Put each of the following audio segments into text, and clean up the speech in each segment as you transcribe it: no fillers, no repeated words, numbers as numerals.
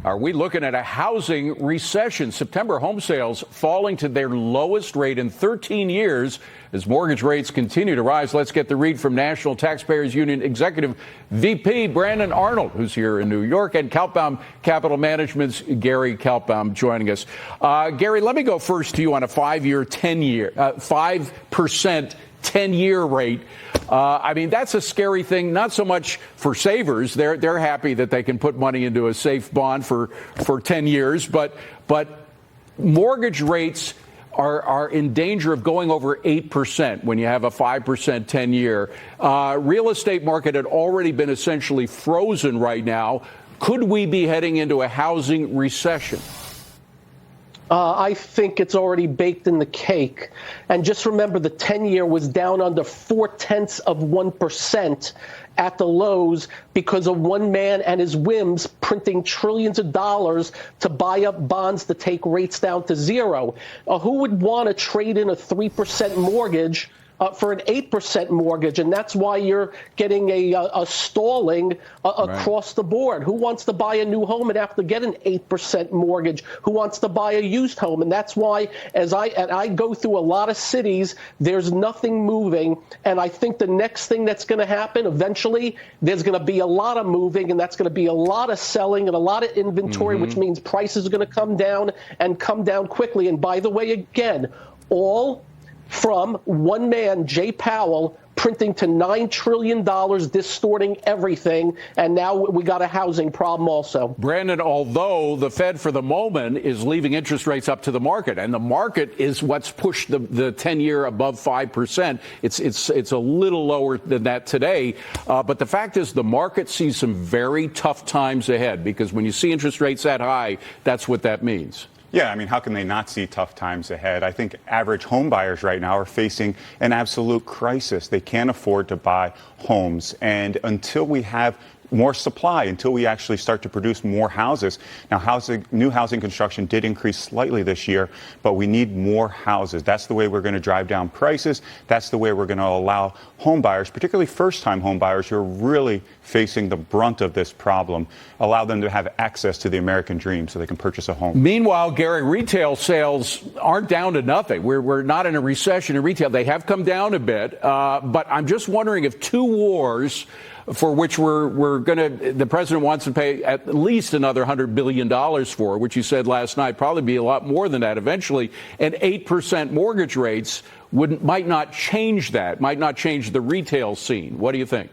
Are we looking at a housing recession? September home sales falling to their lowest rate in 13 years as mortgage rates continue to rise. Let's get the read from National Taxpayers Union Executive VP Brandon Arnold, who's here in New York, and Kaltbaum Capital Management's Gary Kaltbaum joining us. Gary, let me go first to you on a 5% 10-year rate. I mean, that's a scary thing, not so much for savers. They're happy that they can put money into a safe bond for 10 years. But mortgage rates are in danger of going over 8% when you have a 5% 10-year. Real estate market had already been essentially frozen right now. Could we be heading into a housing recession? I think it's already baked in the cake. And just remember, the 10-year was down under 0.4% at the lows because of one man and his whims printing trillions of dollars to buy up bonds to take rates down to zero. Who would want to trade in a 3% mortgage for an 8% mortgage? And that's why you're getting a stalling across the board. Who wants to buy a new home and have to get an 8% mortgage? Who wants to buy a used home? And that's why, as I go through a lot of cities, there's nothing moving. And I think the next thing that's going to happen, eventually, there's going to be a lot of moving, and that's going to be a lot of selling and a lot of inventory, which means prices are going to come down and come down quickly. And by the way, again, all from one man, Jay Powell, printing to $9 trillion, distorting everything, and now we got a housing problem also. Brandon, although the Fed for the moment is leaving interest rates up to the market, and the market is what's pushed the 10-year above 5%, it's a little lower than that today. But the fact is the market sees some very tough times ahead, because when you see interest rates that high, that's what that means. Yeah, I mean, how can they not see tough times ahead? I think average home buyers right now are facing an absolute crisis. They can't afford to buy homes. And until we have more supply, until we actually start to produce more houses. Now, new housing construction did increase slightly this year, but we need more houses. That's the way we're going to drive down prices. That's the way we're going to allow home buyers, particularly first-time home buyers who are really facing the brunt of this problem, allow them to have access to the American dream so they can purchase a home. Meanwhile, Gary, retail sales aren't down to nothing. We're not in a recession in retail. They have come down a bit, but I'm just wondering if two wars for which the president wants to pay at least another $100 billion for, which he said last night, probably be a lot more than that eventually, and 8% mortgage rates might not change that, might not change the retail scene. What do you think?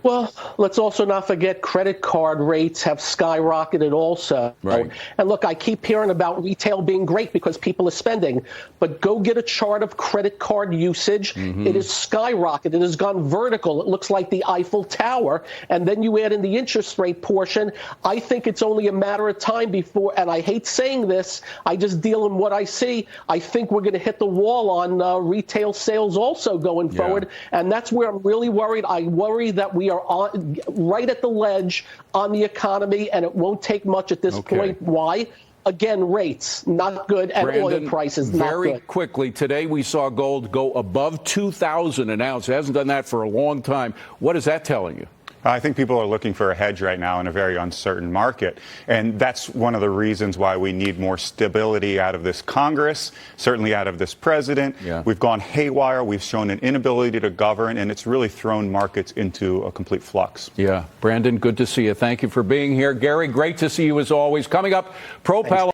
Well, let's also not forget credit card rates have skyrocketed also. Right. And look, I keep hearing about retail being great because people are spending, but go get a chart of credit card usage. It is skyrocketed. It has gone vertical. It looks like the Eiffel Tower. And then you add in the interest rate portion. I think it's only a matter of time before, and I hate saying this, I just deal in what I see. I think we're going to hit the wall on retail sales also going forward. And that's where I'm really worried. I worry that we are right at the ledge on the economy, and it won't take much at this point. Why? Again, rates, not good, and Brandon, oil prices, not good. Very quickly, today we saw gold go above $2,000 an ounce. It hasn't done that for a long time. What is that telling you? I think people are looking for a hedge right now in a very uncertain market. And that's one of the reasons why we need more stability out of this Congress, certainly out of this president. We've gone haywire. We've shown an inability to govern, and it's really thrown markets into a complete flux. Yeah. Brandon, good to see you. Thank you for being here. Gary, great to see you as always. Coming up,